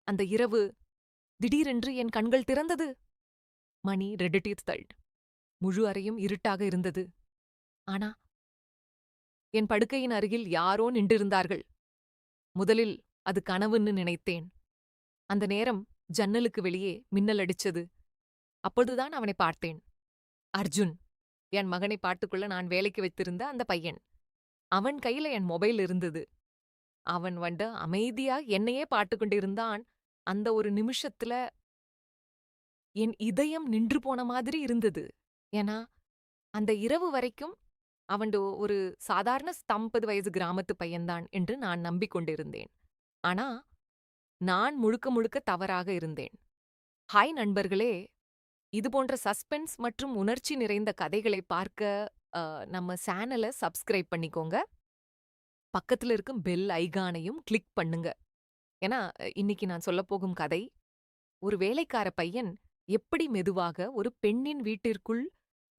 அந்த இரவு திடீரென்று என் கண்கள் திறந்தது. மணி ரெடிடித்தள். முழு அறையும் இருட்டாக இருந்தது. ஆனா என் படுக்கையின் அருகில் யாரோ நின்றிருந்தார்கள். முதலில் அது கனவுன்னு நினைத்தேன். அந்த நேரம் ஜன்னலுக்கு வெளியே மின்னல் அடிச்சது. அப்பொழுதுதான் அவனை பார்த்தேன். அர்ஜுன், என் மகனை பார்த்துக்கொள்ள நான் வேலைக்கு வைத்திருந்த அந்த பையன். அவன் கையில என் மொபைல் இருந்தது. அவன் அமைதியா என்னையே பார்த்துக் கொண்டிருந்தான். அந்த ஒரு நிமிஷத்துல என் இதயம் நின்று போன மாதிரி இருந்தது. ஏன்னா, அந்த இரவு வரைக்கும் அவன் ஒரு சாதாரண 50 வயசு கிராமத்து பையன்தான் என்று நான் நம்பிக்கொண்டிருந்தேன். ஆனா, நான் முழுக்க முழுக்க தவறாக இருந்தேன். ஹாய் நண்பர்களே! இது போன்ற சஸ்பென்ஸ் மற்றும் உணர்ச்சி நிறைந்த கதைகளை பார்க்க நம்ம சேனல சப்ஸ்கிரைப் பண்ணிக்கோங்க. பக்கத்துல இருக்கும் பெல் ஐகானையும் கிளிக் பண்ணுங்க. ஏன்னா, இன்னைக்கு நான் சொல்லப்போகும் கதை, ஒரு வேலைக்கார பையன் எப்படி மெதுவாக ஒரு பெண்ணின் வீட்டிற்குள்,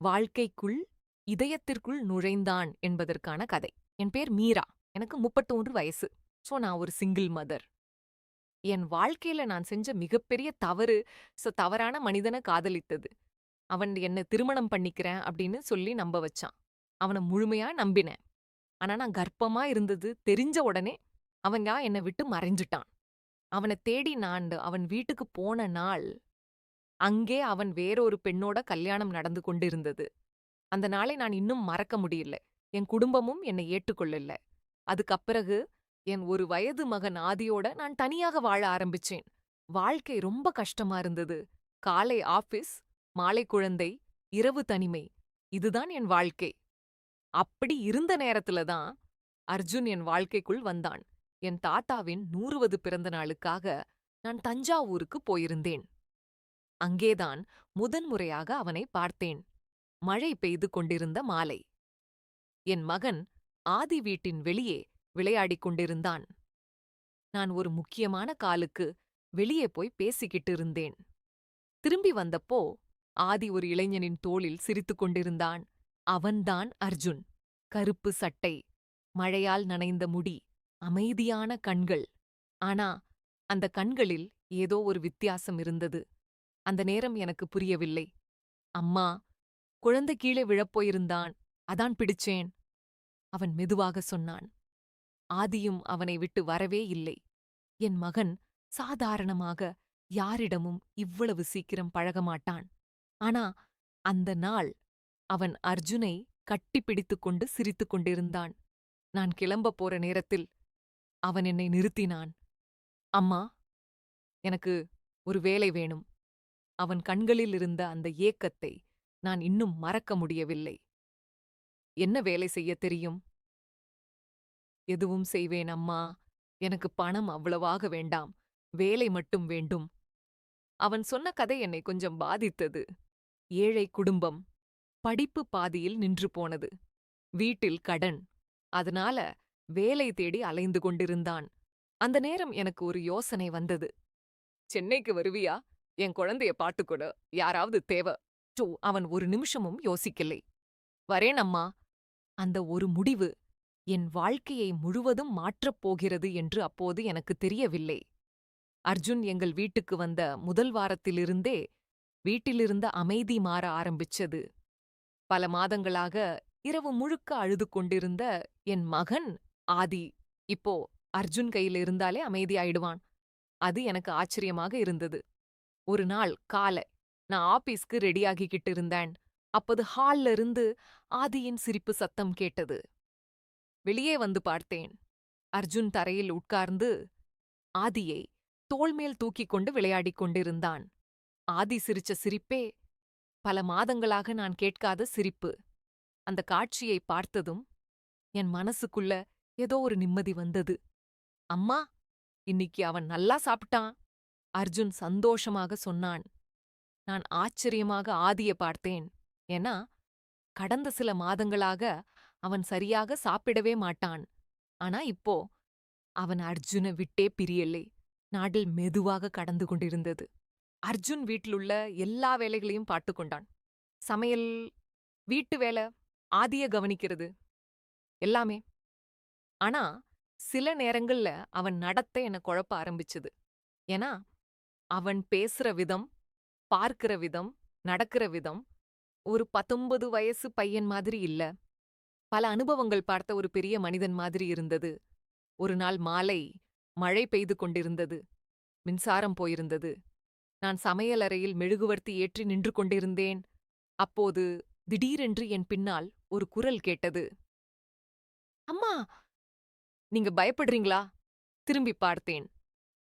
வாழ்க்கைக்குள், இதயத்திற்குள் நுழைந்தான் என்பதற்கான கதை. என் பேர் மீரா. எனக்கு 31 வயசு. சோ நான் ஒரு சிங்கிள் மதர். என் வாழ்க்கையில நான் செஞ்ச மிகப்பெரிய தவறு, தவறான மனிதன காதலித்தது. அவன் என்ன திருமணம் பண்ணிக்கிறேன் அப்படின்னு சொல்லி நம்ப வச்சான். அவன முழுமையா நம்பினேன். ஆனா நான் கர்ப்பமா இருந்தது தெரிஞ்ச உடனே அவன் என்ன விட்டு மறைஞ்சிட்டான். அவன தேடி நான் அவன் வீட்டுக்கு போன நாள், அங்கே அவன் வேறொரு பெண்ணோட கல்யாணம் நடந்து கொண்டிருந்தது. அந்த நாளை நான் இன்னும் மறக்க முடியல. என் குடும்பமும் என்னை ஏற்றுக்கொள்ளல. அதுக்கப்பிறகு என் ஒரு வயது மகன் ஆதியோட நான் தனியாக வாழ ஆரம்பிச்சேன். வாழ்க்கை ரொம்ப கஷ்டமா இருந்தது. காலை ஆபீஸ், மாலை குழந்தை, இரவு தனிமை. இதுதான் என் வாழ்க்கை. அப்படி இருந்த நேரத்துல தான் அர்ஜுன் என் வாழ்க்கைக்குள் வந்தான். என் தாத்தாவின் 100வது பிறந்த நாளுக்காக நான் தஞ்சாவூருக்கு போயிருந்தேன். அங்கேதான் முதன்முறையாக அவனை பார்த்தேன். மழை பெய்து கொண்டிருந்த மாலை. என் மகன் ஆதி வீட்டின் வெளியே விளையாடிக் கொண்டிருந்தான். நான் ஒரு முக்கியமான காலுக்கு வெளியே போய் பேசிக்கிட்டு இருந்தேன். திரும்பி வந்தப்போ ஆதி ஒரு இளைஞனின் தோளில் சிரித்துக் கொண்டிருந்தான். அவன்தான் அர்ஜுன். கருப்பு சட்டை, மழையால் நனைந்த முடி, அமைதியான கண்கள். ஆனா அந்த கண்களில் ஏதோ ஒரு வித்தியாசம் இருந்தது. அந்த நேரம் எனக்கு புரியவில்லை. அம்மா, குழந்தை கீழே விழப்போயிருந்தான், அதான் பிடிச்சேன். அவன் மெதுவாக சொன்னான். ஆதியும் அவனை விட்டு வரவே இல்லை. என் மகன் சாதாரணமாக யாரிடமும் இவ்வளவு சீக்கிரம் பழகமாட்டான். ஆனா அந்த நாள் அவன் அர்ஜுனை கட்டிப்பிடித்துக் கொண்டு சிரித்துக் கொண்டிருந்தான். நான் கிளம்பப் போற நேரத்தில் அவன் என்னை நிறுத்தினான். அம்மா, எனக்கு ஒரு வேலை வேணும். அவன் கண்களில் இருந்த அந்த ஏக்கத்தை நான் இன்னும் மறக்க முடியவில்லை. என்ன வேலை செய்யத் தெரியும்? எதுவும் செய்வேன் அம்மா. எனக்கு பணம் அவ்வளவாக வேண்டாம். வேலை மட்டும் வேண்டும். அவன் சொன்ன கதை என்னை கொஞ்சம் பாதித்தது. ஏழை குடும்பம். படிப்பு பாதியில் நின்று போனது. வீட்டில் கடன். அதனால வேலை தேடி அலைந்து கொண்டிருந்தான். அந்த நேரம் எனக்கு ஒரு யோசனை வந்தது. சென்னைக்கு வருவியா? என் குழந்தைய பார்த்துக்கொட யாராவது தேவ. அவன் ஒரு நிமிஷமும் யோசிக்கலை. வரேன் அம்மா. அந்த ஒரு முடிவு என் வாழ்க்கையை முழுவதும் மாற்றப் போகிறது என்று அப்போது எனக்கு தெரியவில்லை. அர்ஜுன் எங்கள் வீட்டுக்கு வந்த முதல் வாரத்திலிருந்தே வீட்டிலிருந்த அமைதி மாற ஆரம்பிச்சது. பல மாதங்களாக இரவு முழுக்க அழுது கொண்டிருந்த என் மகன் ஆதி இப்போ அர்ஜுன் கையில் இருந்தாலே அமைதியாயிடுவான். அது எனக்கு ஆச்சரியமாக இருந்தது. ஒரு நாள் காலை நான் ஆபீஸ்க்கு ரெடியாகிக்கிட்டு இருந்தேன். அப்போது ஹால்ல இருந்து ஆதியின் சிரிப்பு சத்தம் கேட்டது. வெளியே வந்து பார்த்தேன். அர்ஜுன் தரையில் உட்கார்ந்து ஆதியை தோள்மேல் தூக்கிக் கொண்டு விளையாடிக் கொண்டிருந்தான். ஆதி சிரிச்ச சிரிப்பே பல மாதங்களாக நான் கேட்காத சிரிப்பு. அந்த காட்சியை பார்த்ததும் என் மனசுக்குள்ள ஏதோ ஒரு நிம்மதி வந்தது. அம்மா, இன்னிக்கு அவன் நல்லா சாப்பிட்டான். அர்ஜுன் சந்தோஷமாக சொன்னான். நான் ஆச்சரியமாக ஆதிய பார்த்தேன். ஏன்னா கடந்த சில மாதங்களாக அவன் சரியாக சாப்பிடவே மாட்டான். ஆனா இப்போ அவன் அர்ஜுனை விட்டே பிரியலை. நாடில் மெதுவாக கடந்து கொண்டிருந்தது. அர்ஜுன் வீட்டிலுள்ள எல்லா வேலைகளையும் பார்த்துக் கொண்டான். சமையல், வீட்டு வேலை, ஆதிய கவனிக்கிறது, எல்லாமே. ஆனா சில நேரங்கள்ல அவன் நடத்தை என்ன குழப்ப ஆரம்பிச்சது. ஏன்னா அவன் பேசுற விதம், பார்க்கிற விதம், நடக்கிற விதம் ஒரு 19 வயசு பையன் மாதிரி இல்ல. பல அனுபவங்கள் பார்த்த ஒரு பெரிய மனிதன் மாதிரி இருந்தது. ஒரு நாள் மாலை மழை பெய்து கொண்டிருந்தது. மின்சாரம் போயிருந்தது. நான் சமையலறையில் மெழுகுவர்த்தி ஏற்றி நின்று கொண்டிருந்தேன். அப்போது திடீரென்று என் பின்னால் ஒரு குரல் கேட்டது. அம்மா! நீங்க பயப்படுறீங்களா? திரும்பிப் பார்த்தேன்.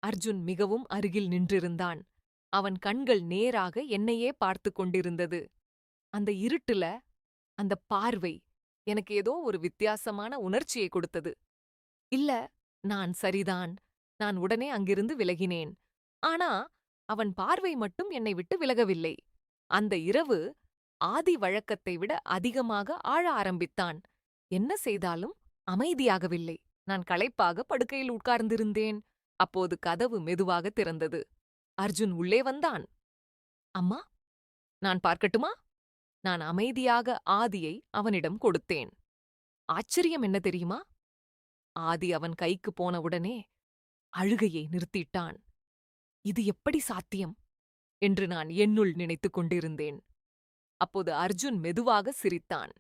அர்ஜுன் மிகவும் அருகில் நின்றிருந்தான். அவன் கண்கள் நேராக என்னையே பார்த்துக் கொண்டிருந்தது. அந்த இருட்டுல அந்த பார்வை எனக்கு ஏதோ ஒரு வித்தியாசமான உணர்ச்சியை கொடுத்தது. இல்ல, நான் சரிதான். நான் உடனே அங்கிருந்து விலகினேன். ஆனா அவன் பார்வை மட்டும் என்னை விட்டு விலகவில்லை. அந்த இரவு ஆதி வழக்கத்தை விட அதிகமாக ஆழ ஆரம்பித்தான். என்ன செய்தாலும் அமைதியாகவில்லை. நான் களைப்பாக படுக்கையில் உட்கார்ந்திருந்தேன். அப்போது கதவு மெதுவாக திறந்தது. அர்ஜுன் உள்ளே வந்தான். அம்மா, நான் பார்க்கட்டுமா? நான் அமைதியாக ஆதியை அவனிடம் கொடுத்தேன். ஆச்சரியம் என்ன தெரியுமா? ஆதி அவன் கைக்கு போனவுடனே அழுகையை நிறுத்திட்டான். இது எப்படி சாத்தியம் என்று நான் என்னுள் நினைத்துக் கொண்டிருந்தேன். அப்போது அர்ஜுன் மெதுவாக சிரித்தான்.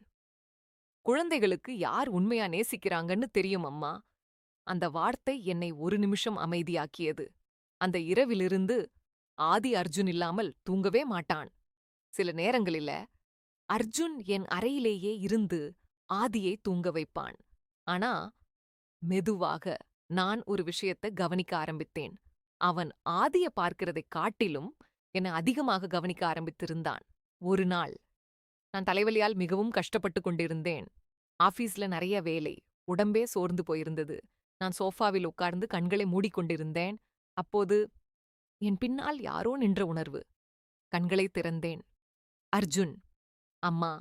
குழந்தைகளுக்கு யார் உண்மையா நேசிக்கிறாங்கன்னு தெரியும் அம்மா. அந்த வார்த்தை என்னை ஒரு நிமிஷம் அமைதியாக்கியது. அந்த இரவிலிருந்து ஆதி அர்ஜுன் இல்லாமல் தூங்கவே மாட்டான். சில நேரங்களில அர்ஜுன் என் அறையிலேயே இருந்து ஆதியை தூங்க வைப்பான். ஆனா மெதுவாக நான் ஒரு விஷயத்த கவனிக்க ஆரம்பித்தேன். அவன் ஆதிய பார்க்கிறதைக் காட்டிலும் என்னை அதிகமாக கவனிக்க ஆரம்பித்திருந்தான். ஒரு நாள் நான் தலைவலியால் மிகவும் கஷ்டப்பட்டுக் கொண்டிருந்தேன். ஆபீஸ்ல நிறைய வேலை. உடம்பே சோர்ந்து போயிருந்தது. நான் சோஃபாவில் உட்கார்ந்து கண்களை மூடிக்கொண்டிருந்தேன். அப்போது என் பின்னால் யாரோ நின்ற உணர்வு. கண்களை திறந்தேன். அர்ஜுன். அம்மா,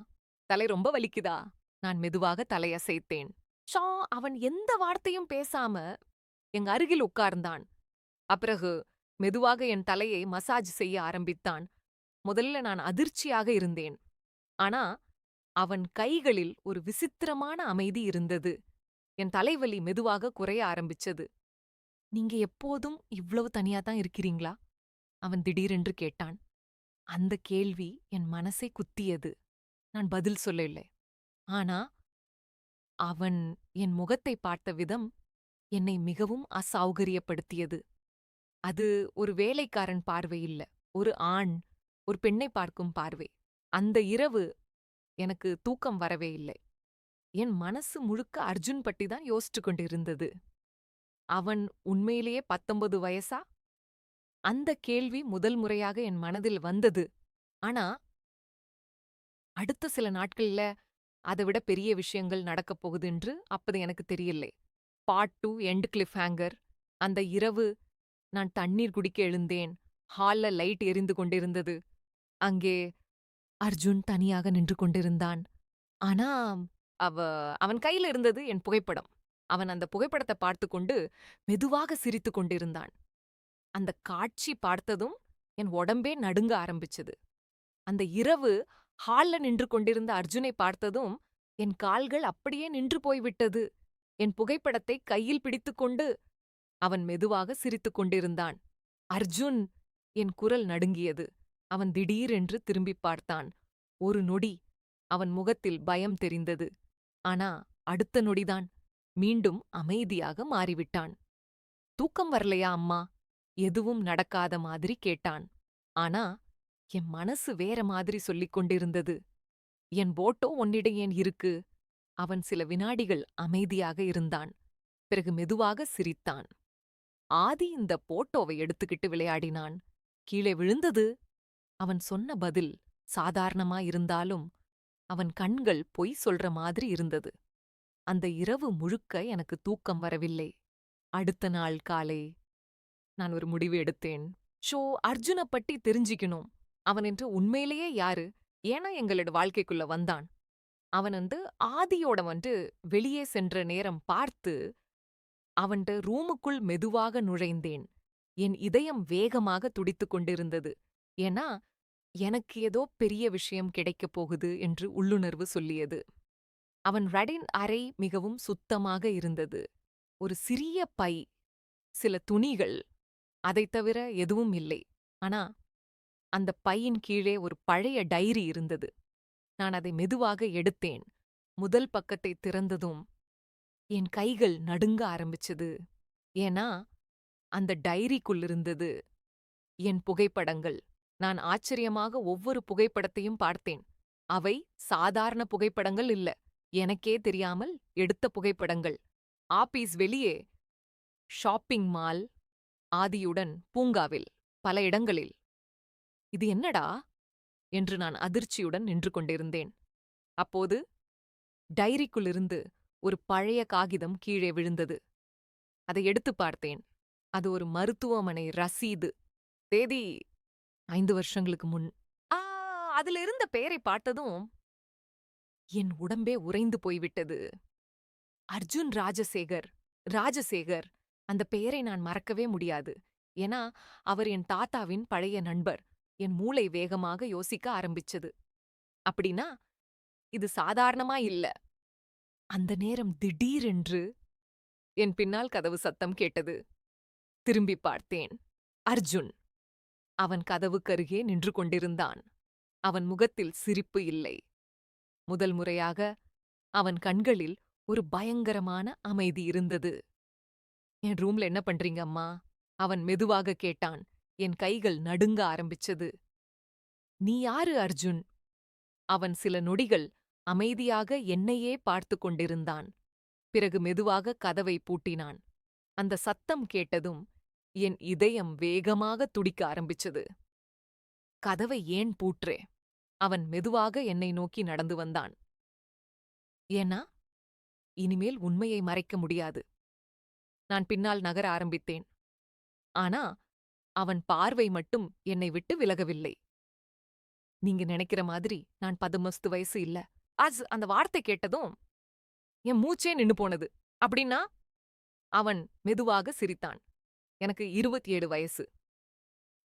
தலை ரொம்ப வலிக்குதா? நான் மெதுவாக தலையசைத்தேன். ஷா! அவன் எந்த வார்த்தையும் பேசாம எங்க அருகில் உட்கார்ந்தான். அப்பிறகு மெதுவாக என் தலையை மசாஜ் செய்ய ஆரம்பித்தான். முதல்ல நான் அதிர்ச்சியாக இருந்தேன். ஆனா அவன் கைகளில் ஒரு விசித்திரமான அமைதி இருந்தது. என் தலைவலி மெதுவாக குறைய ஆரம்பிச்சது. நீங்க எப்போதும் இவ்வளவு தனியா தான் இருக்கிறீங்களா? அவன் திடீரென்று கேட்டான். அந்த கேள்வி என் மனசை குத்தியது. நான் பதில் சொல்லல. ஆனா அவன் என் முகத்தை பார்த்த விதம் என்னை மிகவும் அசௌகரியப்படுத்தியது. அது ஒரு வேலைக்காரன் பார்வை இல்ல. ஒரு ஆண் ஒரு பெண்ணை பார்க்கும் பார்வை. அந்த இரவு எனக்கு தூக்கம் வரவே இல்லை. என் மனசு முழுக்க அர்ஜுன் பற்றி தான் யோசிச்சு கொண்டிருந்தது. அவன் உண்மையிலேயே 19 வயசா? அந்த கேள்வி முதல் முறையாக என் மனதில் வந்தது. ஆனா அடுத்த சில நாட்கள்ல அதைவிட பெரிய விஷயங்கள் நடக்கப் போகுதுன்று அப்பது எனக்கு தெரியலை. Part 2 end Cliff hanger. அந்த இரவு நான் தண்ணீர் குடிக்க எழுந்தேன். ஹால்ல லைட் எரிந்து கொண்டிருந்தது. அங்கே அர்ஜுன் தனியாக நின்று கொண்டிருந்தான். ஆனா அவ அவன் கையில இருந்தது என் புகைப்படம். அவன் அந்த புகைப்படத்தை பார்த்துக்கொண்டு மெதுவாக சிரித்துக் கொண்டிருந்தான். அந்த காட்சி பார்த்ததும் என் உடம்பே நடுங்க ஆரம்பிச்சது. அந்த இரவு ஹால்ல நின்று கொண்டிருந்த அர்ஜுனை பார்த்ததும் என் கால்கள் அப்படியே நின்று போய்விட்டது. என் புகைப்படத்தை கையில் பிடித்துக்கொண்டு அவன் மெதுவாக சிரித்துக் கொண்டிருந்தான். அர்ஜுன்! என் குரல் நடுங்கியது. அவன் திடீரென்று திரும்பிப் பார்த்தான். ஒரு நொடி அவன் முகத்தில் பயம் தெரிந்தது. ஆனா அடுத்த நொடிதான் மீண்டும் அமைதியாக மாறிவிட்டான். தூக்கம் வரலையா அம்மா? எதுவும் நடக்காத மாதிரி கேட்டான். ஆனா என் மனசு வேற மாதிரி சொல்லிக் கொண்டிருந்தது. என் போட்டோ உன்னிடம் ஏன் இருக்கு? அவன் சில வினாடிகள் அமைதியாக இருந்தான். பிறகு மெதுவாக சிரித்தான். ஆதி இந்த போட்டோவை எடுத்துக்கிட்டு விளையாடினான். கீழே விழுந்தது. அவன் சொன்ன பதில் சாதாரணமா இருந்தாலும் அவன் கண்கள் பொய் சொல்ற மாதிரி இருந்தது. அந்த இரவு முழுக்க எனக்கு தூக்கம் வரவில்லை. அடுத்த நாள் காலை நான் ஒரு முடிவு எடுத்தேன். அர்ஜுன பத்தி தெரிஞ்சிக்கணும். அவன் என்று உண்மையிலேயே யாரு? ஏன்னா எங்களோட வாழ்க்கைக்குள்ள வந்தான். அவன் ஆதியோட வெளியே சென்ற நேரம் பார்த்து அவன்ட ரூமுக்குள் மெதுவாக நுழைந்தேன். என் இதயம் வேகமாக துடித்துக் கொண்டிருந்தது. ஏன்னா எனக்கு ஏதோ பெரிய விஷயம் கிடைக்கப் போகுது என்று உள்ளுணர்வு சொல்லியது. அவன் ரடின் அறை மிகவும் சுத்தமாக இருந்தது. ஒரு சிறிய பை, சில துணிகள், அதைத் தவிர எதுவும் இல்லை. ஆனா அந்த பையின் கீழே ஒரு பழைய டைரி இருந்தது. நான் அதை மெதுவாக எடுத்தேன். முதல் பக்கத்தை திறந்ததும் என் கைகள் நடுங்க ஆரம்பிச்சது. ஏன்னா அந்த டைரிக்குள்ளிருந்தது என் புகைப்படங்கள். நான் ஆச்சரியமாக ஒவ்வொரு புகைப்படத்தையும் பார்த்தேன். அவை சாதாரண புகைப்படங்கள் இல்ல. எனக்கே தெரியாமல் எடுத்த புகைப்படங்கள். ஆபீஸ் வெளியே, ஷாப்பிங் மால், ஆதியுடன் பூங்காவில், பல இடங்களில். இது என்னடா என்று நான் அதிர்ச்சியுடன் நின்று கொண்டிருந்தேன். அப்போது டைரிக்குள்ளிருந்து ஒரு பழைய காகிதம் கீழே விழுந்தது. அதை எடுத்துப் பார்த்தேன். அது ஒரு மருத்துவமனை ரசீது. தேதி 5 வருஷங்களுக்கு முன். ஆ அதில் இருந்த பெயரை பார்த்ததும் என் உடம்பே உறைந்து போய்விட்டது. அர்ஜுன் ராஜசேகர். ராஜசேகர். அந்த பெயரை நான் மறக்கவே முடியாது. ஏன்னா அவர் என் தாத்தாவின் பழைய நண்பர். என் மூளை வேகமாக யோசிக்க ஆரம்பிச்சது. அப்படின்னா இது சாதாரணமா இல்ல. அந்த நேரம் திடீரென்று என் பின்னால் கதவு சத்தம் கேட்டது. திரும்பிப் பார்த்தேன். அர்ஜுன். அவன் கதவுக்கருகே நின்று கொண்டிருந்தான். அவன் முகத்தில் சிரிப்பு இல்லை. முதல் முறையாக அவன் கண்களில் ஒரு பயங்கரமான அமைதி இருந்தது. என் ரூம்ல என்ன பண்றீங்க அம்மா? அவன் மெதுவாக கேட்டான். என் கைகள் நடுங்க ஆரம்பிச்சது. நீ யாரு அர்ஜுன்? அவன் சில நொடிகள் அமைதியாக என்னையே பார்த்து கொண்டிருந்தான். பிறகு மெதுவாக கதவை பூட்டினான். அந்த சத்தம் கேட்டதும் என் இதயம் வேகமாக துடிக்க ஆரம்பிச்சது. கதவை ஏன் பூட்றே? அவன் மெதுவாக என்னை நோக்கி நடந்து வந்தான். ஏன்னா இனிமேல் உண்மையை மறைக்க முடியாது. நான் பின்னால் நகர ஆரம்பித்தேன். ஆனா அவன் பார்வை மட்டும் என்னை விட்டு விலகவில்லை. நீங்க நினைக்கிற மாதிரி நான் 10 வயசு இல்ல. அந்த வார்த்தை கேட்டதும் என் மூச்சே நின்னு போனது. அப்படின்னா? அவன் மெதுவாக சிரித்தான். எனக்கு 27 வயசு.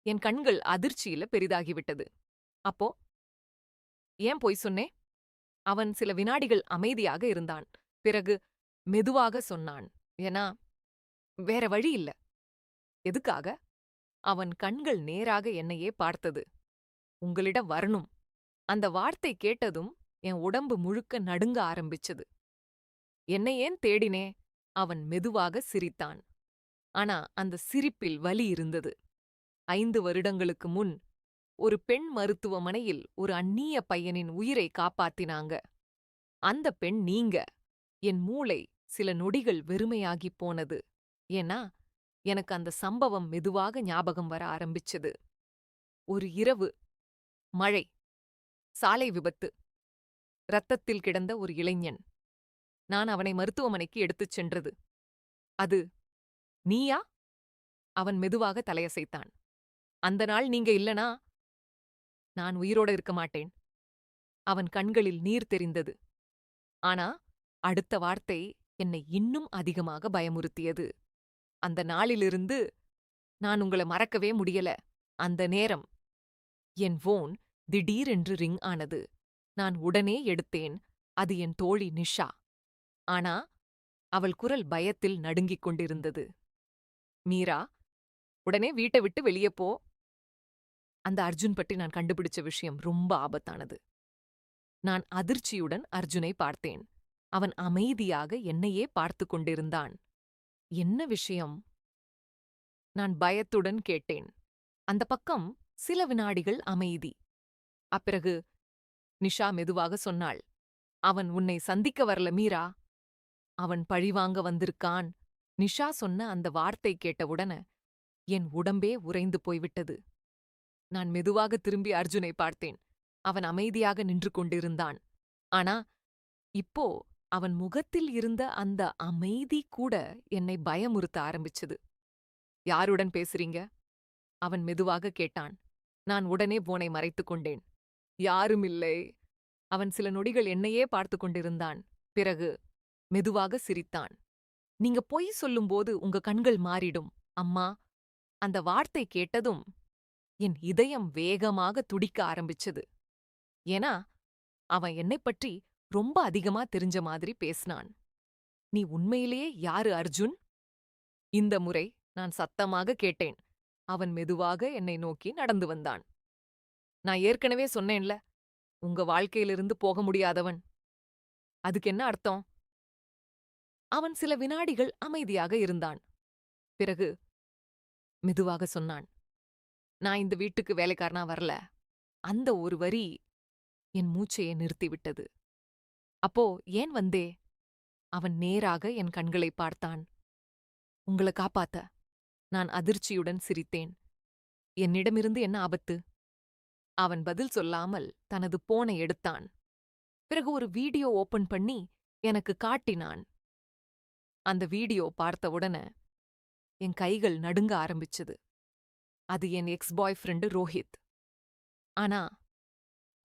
என் கண்கள் அதிர்ச்சியில பெரிதாகிவிட்டது. அப்போ ஏன் பொய் சொன்னே? அவன் சில வினாடிகள் அமைதியாக இருந்தான். பிறகு மெதுவாக சொன்னான். ஏன்னா வேற வழி இல்ல. எதுக்காக? அவன் கண்கள் நேராக என்னையே பார்த்தது. உங்களிடம் வரணும். அந்த வார்த்தை கேட்டதும் என் உடம்பு முழுக்க நடுங்க ஆரம்பிச்சது. என்னை ஏன் தேடினே? அவன் மெதுவாக சிரித்தான். ஆனா அந்த சிரிப்பில் வலி இருந்தது. 5 வருடங்களுக்கு முன் ஒரு பெண் மருத்துவமனையில் ஒரு அந்நிய பையனின் உயிரை காப்பாத்தினாங்க. அந்த பெண் நீங்க. என் மூளை சில நொடிகள் வெறுமையாகிப் போனது. ஏன்னா எனக்கு அந்த சம்பவம் மெதுவாக ஞாபகம் வர ஆரம்பிச்சது. ஒரு இரவு, மழை, சாலை விபத்து, இரத்தத்தில் கிடந்த ஒரு இளைஞன். நான் அவனை மருத்துவமனைக்கு எடுத்துச் சென்றது. அது நீயா? அவன் மெதுவாக தலையசைத்தான். அந்த நாள் நீங்க இல்லனா நான் உயிரோட இருக்க மாட்டேன். அவன் கண்களில் நீர் தெரிந்தது. ஆனா அடுத்த வார்த்தை என்னை இன்னும் அதிகமாக பயமுறுத்தியது. அந்த நாளிலிருந்து நான் உங்கள மறக்கவே முடியல. அந்த நேரம் என் போன் திடீரென்று ரிங் ஆனது. நான் உடனே எடுத்தேன். அது என் தோழி நிஷா. ஆனா அவள் குரல் பயத்தில் நடுங்கிக் கொண்டிருந்தது. மீரா, உடனே வீட்டை விட்டு வெளியே போ. அந்த அர்ஜுன் பற்றி நான் கண்டுபிடிச்ச விஷயம் ரொம்ப ஆபத்தானது. நான் அதிர்ச்சியுடன் அர்ஜுனை பார்த்தேன். அவன் அமைதியாக என்னையே பார்த்து கொண்டிருந்தான். என்ன விஷயம்? நான் பயத்துடன் கேட்டேன். அந்த பக்கம் சில வினாடிகள் அமைதி. அப்பிறகு நிஷா மெதுவாக சொன்னாள். அவன் உன்னை சந்திக்க வரல மீரா. அவன் பழிவாங்க வந்திருக்கான். நிஷா சொன்ன அந்த வார்த்தை கேட்டவுடன என் உடம்பே உறைந்து போய்விட்டது. நான் மெதுவாக திரும்பி அர்ஜுனை பார்த்தேன். அவன் அமைதியாக நின்று கொண்டிருந்தான். ஆனா இப்போ அவன் முகத்தில் இருந்த அந்த அமைதி கூட என்னை பயமுறுத்த ஆரம்பிச்சது. யாருடன் பேசுறீங்க? அவன் மெதுவாக கேட்டான். நான் உடனே போனை மறைத்துக் கொண்டேன். யாருமில்லை. அவன் சில நொடிகள் என்னையே பார்த்து கொண்டிருந்தான். பிறகு மெதுவாக சிரித்தான். நீங்க பொய் சொல்லும்போது உங்க கண்கள் மாறிடும், அம்மா. அந்த வார்த்தை கேட்டதும் என் இதயம் வேகமாக துடிக்க ஆரம்பிச்சது. ஏன்னா அவன் என்னைப் பற்றி ரொம்ப அதிகமா தெரிஞ்ச மாதிரி பேசினான். நீ உண்மையிலேயே யாரு அர்ஜுன்? இந்த முறை நான் சத்தமாக கேட்டேன். அவன் மெதுவாக என்னை நோக்கி நடந்து வந்தான். நான் ஏற்கனவே சொன்னேன்ல, உங்க வாழ்க்கையிலிருந்து போக முடியாதவன். அதுக்கு என்ன அர்த்தம்? அவன் சில வினாடிகள் அமைதியாக இருந்தான். பிறகு மெதுவாக சொன்னான். நான் இந்த வீட்டுக்கு வேலைக்காரனா வரல. அந்த ஒரு வரி என் மூச்சையே நிறுத்திவிட்டது. அப்போ ஏன் வந்தே? அவன் நேராக என் கண்களை பார்த்தான். உங்கள காப்பாத்த. நான் அதிர்ச்சியுடன் சிரித்தேன். என்னிடமிருந்து என்ன ஆபத்து? அவன் பதில் சொல்லாமல் தனது போனை எடுத்தான். பிறகு ஒரு வீடியோ ஓபன் பண்ணி எனக்கு காட்டினான். அந்த வீடியோ பார்த்தவுடனே என் கைகள் நடுங்க ஆரம்பிச்சது. அது N X boy friend Rohit. ஆனா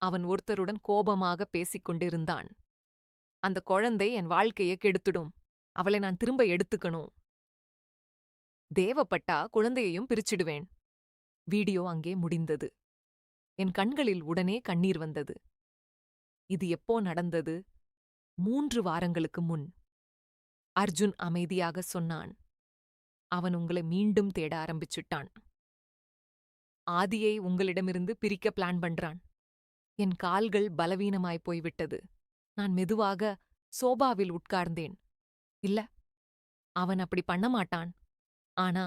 அவன் ஒருத்தருடன் கோபமாக பேசிக் கொண்டிருந்தான். அந்த குழந்தை என் வாழ்க்கையை கெடுத்துடும். அவளை நான் திரும்ப எடுத்துக்கணும். தேவப்பட்டா குழந்தையையும் பிரிச்சிடுவேன். வீடியோ அங்கே முடிந்தது. என் கண்களில் உடனே கண்ணீர் வந்தது. இது எப்போ நடந்தது? 3 வாரங்களுக்கு முன். அர்ஜுன் அமைதியாக சொன்னான். அவன் உங்களை மீண்டும் தேட ஆரம்பிச்சுட்டான். ஆதியை உங்களிடமிருந்து பிரிக்க பிளான் பண்றான். என் கால்கள் பலவீனமாய் போய்விட்டது. நான் மெதுவாக சோபாவில் உட்கார்ந்தேன். இல்ல, அவன் அப்படி பண்ண மாட்டான். ஆனா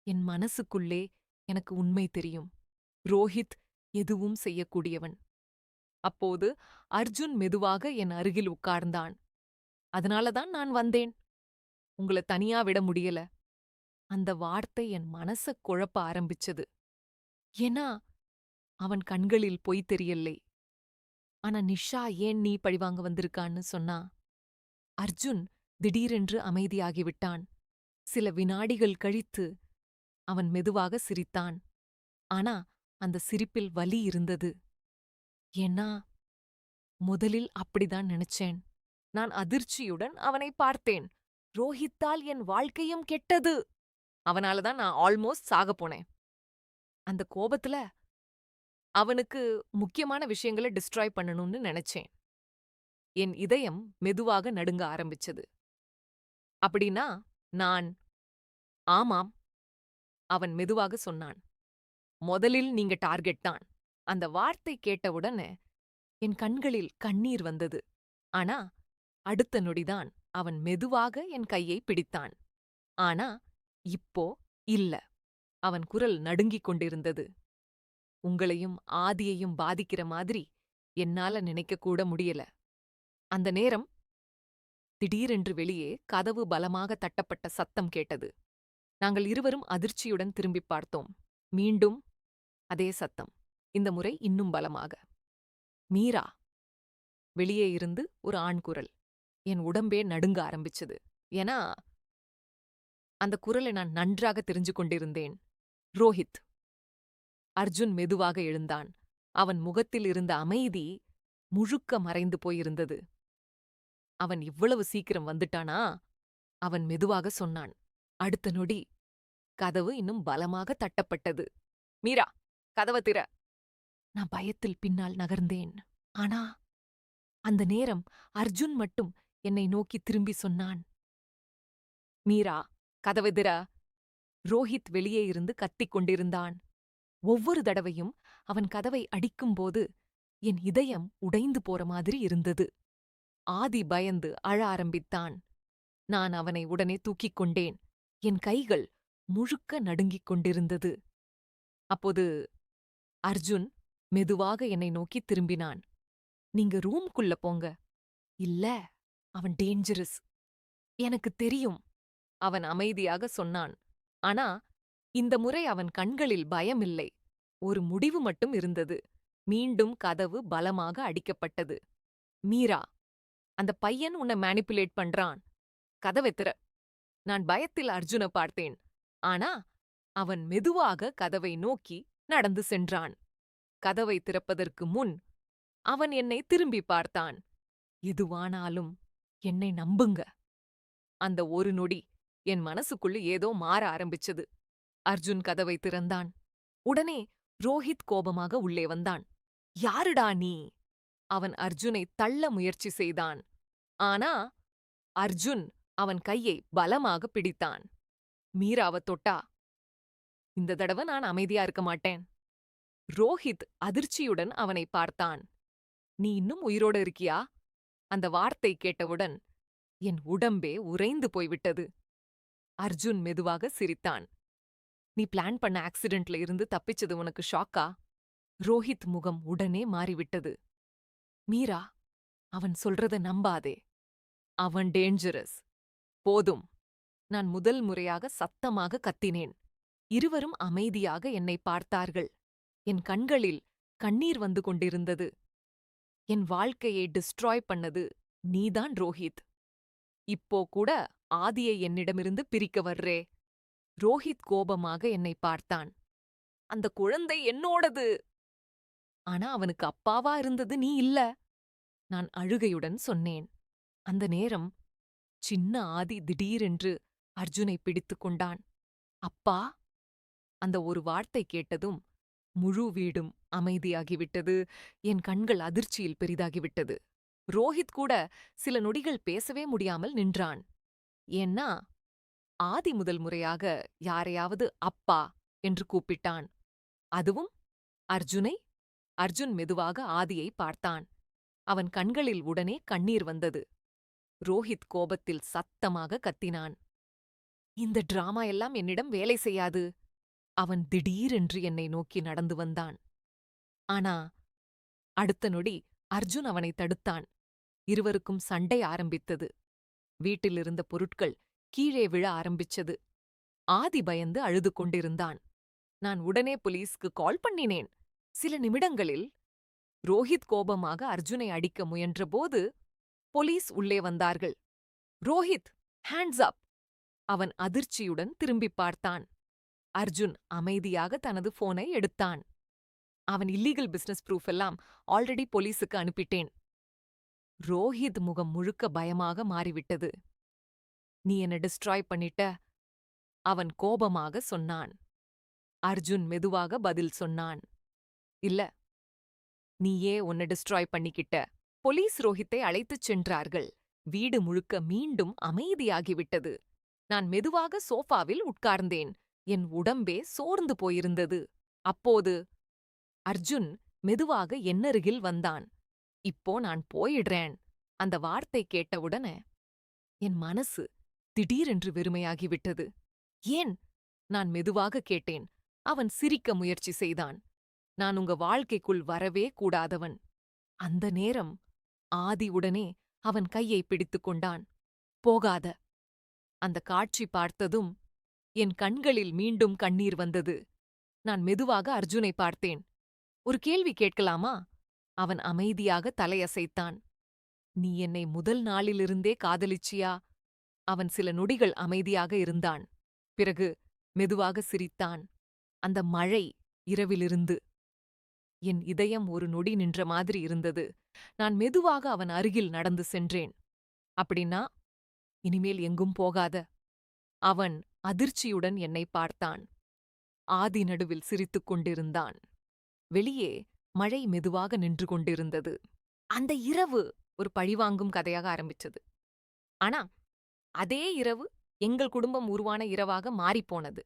என் மனசுக்குள்ளே எனக்கு உண்மை தெரியும். ரோஹித் எதுவும் செய்யக்கூடியவன். அப்போது அர்ஜுன் மெதுவாக என் அருகில் உட்கார்ந்தான். அதனாலதான் நான் வந்தேன். உங்கள தனியா விட முடியல. அந்த வார்த்தை என் மனச குழப்ப ஆரம்பிச்சது. ஏன்னா அவன் கண்களில் பொய் தெரியலை. ஆனா நிஷா ஏன் நீ பழிவாங்க வந்திருக்கான்னு சொன்னா. அர்ஜுன் திடீரென்று அமைதியாகிவிட்டான். சில வினாடிகள் கழித்து அவன் மெதுவாக சிரித்தான். ஆனா அந்த சிரிப்பில் வலி இருந்தது. ஏன்னா முதலில் அப்படிதான் நினைச்சேன். நான் அதிர்ச்சியுடன் அவனை பார்த்தேன். ரோஹித்தால் என் வாழ்க்கையும் கெட்டது. அவனாலதான் நான் ஆல்மோஸ்ட் சாகப் போனேன். அந்த கோபத்துல அவனுக்கு முக்கியமான விஷயங்களை டிஸ்ட்ராய் பண்ணணும்னு நினைச்சேன். என் இதயம் மெதுவாக நடுங்க ஆரம்பிச்சது. அப்படின்னா நான் ஆமாம், அவன் மெதுவாக சொன்னான். முதலில் நீங்க டார்கெட் தான். அந்த வார்த்தை கேட்டவுடனே என் கண்களில் கண்ணீர் வந்தது. ஆனா அடுத்த நொடிதான் அவன் மெதுவாக என் கையை பிடித்தான். ஆனா இப்போ இல்ல. அவன் குரல் நடுங்கிக் கொண்டிருந்தது. உங்களையும் ஆதியையும் பாதிக்கிற மாதிரி என்னால நினைக்கக்கூட முடியல. அந்த நேரம் திடீரென்று வெளியே கதவு பலமாக தட்டப்பட்ட சத்தம் கேட்டது. நாங்கள் இருவரும் அதிர்ச்சியுடன் திரும்பிப் பார்த்தோம். மீண்டும் அதே சத்தம். இந்த முறை இன்னும் பலமாக. மீரா! வெளியே இருந்து ஒரு ஆண் குரல். என் உடம்பே நடுங்க ஆரம்பிச்சது. ஏன்னா அந்த குரலை நான் நன்றாக தெரிஞ்சு கொண்டிருந்தேன். ரோஹித்! அர்ஜுன் மெதுவாக எழுந்தான். அவன் முகத்தில் இருந்த அமைதி முழுக்க மறைந்து போயிருந்தது. அவன் இவ்வளவு சீக்கிரம் வந்துட்டானா? அவன் மெதுவாக சொன்னான். அடுத்த நொடி கதவு இன்னும் பலமாக தட்டப்பட்டது. மீரா, கதவ திற! நான் பயத்தில் பின்னால் நகர்ந்தேன். ஆனா அந்த நேரம் அர்ஜுன் மட்டும் என்னை நோக்கி திரும்பி சொன்னான். மீரா, கதவை திற! ரோஹித் வெளியே இருந்து கத்திக் கொண்டிருந்தான். ஒவ்வொரு தடவையும் அவன் கதவை அடிக்கும்போது என் இதயம் உடைந்து போற மாதிரி இருந்தது. ஆதி பயந்து அழ ஆரம்பித்தான். நான் அவனை உடனே தூக்கிக் கொண்டேன். என் கைகள் முழுக்க நடுங்கிக் கொண்டிருந்தது. அப்போது அர்ஜுன் மெதுவாக என்னை நோக்கி திரும்பினான். நீங்க ரூம்குள்ள போங்க. இல்ல, அவன் டேஞ்சரஸ். எனக்கு தெரியும், அவன் அமைதியாக சொன்னான். ஆனா இந்த முறை அவன் கண்களில் பயமில்லை. ஒரு முடிவு மட்டும் இருந்தது. மீண்டும் கதவு பலமாக அடிக்கப்பட்டது. மீரா, அந்த பையன் உன்னை மேனிப்புலேட் பண்றான். கதவை திற! நான் பயத்தில் அர்ஜுனை பார்த்தேன். ஆனா அவன் மெதுவாக கதவை நோக்கி நடந்து சென்றான். கதவை திறப்பதற்கு முன் அவன் என்னை திரும்பி பார்த்தான். எதுவானாலும் என்னை நம்புங்க. அந்த ஒரு நொடி என் மனசுக்குள்ள ஏதோ மாற ஆரம்பிச்சது. அர்ஜுன் கதவை திறந்தான். உடனே ரோஹித் கோபமாக உள்ளே வந்தான். யாருடா நீ? அவன் அர்ஜுனை தள்ள முயற்சி செய்தான். ஆனா அர்ஜுன் அவன் கையை பலமாக பிடித்தான். மீராவ தொட்டா இந்த தடவை நான் அமைதியா இருக்க மாட்டேன். ரோஹித் அதிர்ச்சியுடன் அவனை பார்த்தான். நீ இன்னும் உயிரோட இருக்கியா? அந்த வார்த்தை கேட்டவுடன் என் உடம்பே உறைந்து போய்விட்டது. அர்ஜுன் மெதுவாக சிரித்தான். நீ பிளான் பண்ண ஆக்சிடென்ட்ல இருந்து தப்பிச்சது உனக்கு ஷாக்கா? ரோஹித் முகம் உடனே மாறிவிட்டது. மீரா, அவன் சொல்றத நம்பாதே. அவன் டேஞ்சரஸ். போதும். நான் முதல் முறையாக சத்தமாக கத்தினேன். இருவரும் அமைதியாக என்னை பார்த்தார்கள். என் கண்களில் கண்ணீர் வந்து கொண்டிருந்தது. என் வாழ்க்கையை டிஸ்ட்ராய் பண்ணது நீதான் ரோஹித். இப்போ கூட ஆதியை என்னிடமிருந்து பிரிக்க வர்றே. ரோஹித் கோபமாக என்னை பார்த்தான். அந்த குழந்தை என்னோடது. ஆனா அவனுக்கு அப்பாவா இருந்தது நீ இல்ல. நான் அழுகையுடன் சொன்னேன். அந்த நேரம் சின்ன ஆதி திடீரென்று அர்ஜுனை பிடித்துக் கொண்டான். அப்பா? அந்த ஒரு வார்த்தை கேட்டதும் முழு வீடும் அமைதியாகிவிட்டது. என் கண்கள் அதிர்ச்சியில் பெரிதாகிவிட்டது. ரோஹித் கூட சில நொடிகள் பேசவே முடியாமல் நின்றான். ஏன்னா ஆதி முதல் முறையாக யாரையாவது அப்பா என்று கூப்பிட்டான். அதுவும் அர்ஜுனை. அர்ஜுன் மெதுவாக ஆதியை பார்த்தான். அவன் கண்களில் உடனே கண்ணீர் வந்தது. ரோஹித் கோபத்தில் சத்தமாக கத்தினான். இந்த டிராமா எல்லாம் என்னிடம் வேலை செய்யாது. அவன் திடீரென்று என்னை நோக்கி நடந்து வந்தான். ஆனா அடுத்த நொடி அர்ஜுன் அவனை தடுத்தான். இருவருக்கும் சண்டை ஆரம்பித்தது. வீட்டிலிருந்த பொருட்கள் கீழே விழ ஆரம்பிச்சது. ஆதி பயந்து அழுது கொண்டிருந்தான். நான் உடனே போலீஸ்க்கு கால் பண்ணினேன். சில நிமிடங்களில் ரோஹித் கோபமாக அர்ஜுனை அடிக்க முயன்றபோது போலீஸ் உள்ளே வந்தார்கள். Rohit, hands up! அவன் அதிர்ச்சியுடன் திரும்பிப் பார்த்தான். அர்ஜுன் அமைதியாக தனது போனை எடுத்தான். அவன் இல்லீகல் பிசினஸ் ப்ரூஃப் எல்லாம் ஆல்ரெடி போலீஸுக்கு அனுப்பிட்டேன். ரோஹித் முகம் முழுக்க பயமாக மாறிவிட்டது. நீ என்ன டிஸ்ட்ராய் பண்ணிட்ட? அவன் கோபமாக சொன்னான். அர்ஜுன் மெதுவாக பதில் சொன்னான். இல்ல, நீயே உன்னை டிஸ்ட்ராய் பண்ணிக்கிட்ட. போலீஸ் ரோஹித்தை அழைத்துச் சென்றார்கள். வீடு முழுக்க மீண்டும் அமைதியாகிவிட்டது. நான் மெதுவாக சோஃபாவில் உட்கார்ந்தேன். என் உடம்பே சோர்ந்து போயிருந்தது. அப்போது அர்ஜுன் மெதுவாக என்னருகில் வந்தான். இப்போ நான் போயிடுறேன். அந்த வார்த்தை கேட்டவுடனே என் மனசு திடீரென்று வெறுமையாகிவிட்டது. ஏன்? நான் மெதுவாக கேட்டேன். அவன் சிரிக்க முயற்சி செய்தான். நான் உங்க வாழ்க்கைக்குள் வரவே கூடாதவன். அந்த நேரம் ஆதி உடனே அவன் கையை பிடித்துக் கொண்டான். போகாத! அந்த காட்சி பார்த்ததும் என் கண்களில் மீண்டும் கண்ணீர் வந்தது. நான் மெதுவாக அர்ஜுனை பார்த்தேன். ஒரு கேள்வி கேட்கலாமா? அவன் அமைதியாக தலையசைத்தான். நீ என்னை முதல் நாளிலிருந்தே காதலிச்சியா? அவன் சில நொடிகள் அமைதியாக இருந்தான். பிறகு மெதுவாக சிரித்தான். அந்த மழை இரவிலிருந்து. என் இதயம் ஒரு நொடி நின்ற மாதிரி இருந்தது. நான் மெதுவாக அவன் அருகில் நடந்து சென்றேன். அப்படின்னா இனிமேல் எங்கும் போகாத. அவன் அதிர்ச்சியுடன் என்னை பார்த்தான். ஆதி நடுவில் சிரித்துக் கொண்டிருந்தான். வெளியே மழை மெதுவாக நின்று கொண்டிருந்தது. அந்த இரவு ஒரு பழிவாங்கும் கதையாக ஆரம்பிச்சது. ஆனா அதே இரவு எங்கள் குடும்பம் உருவான இரவாக மாறிப்போனது.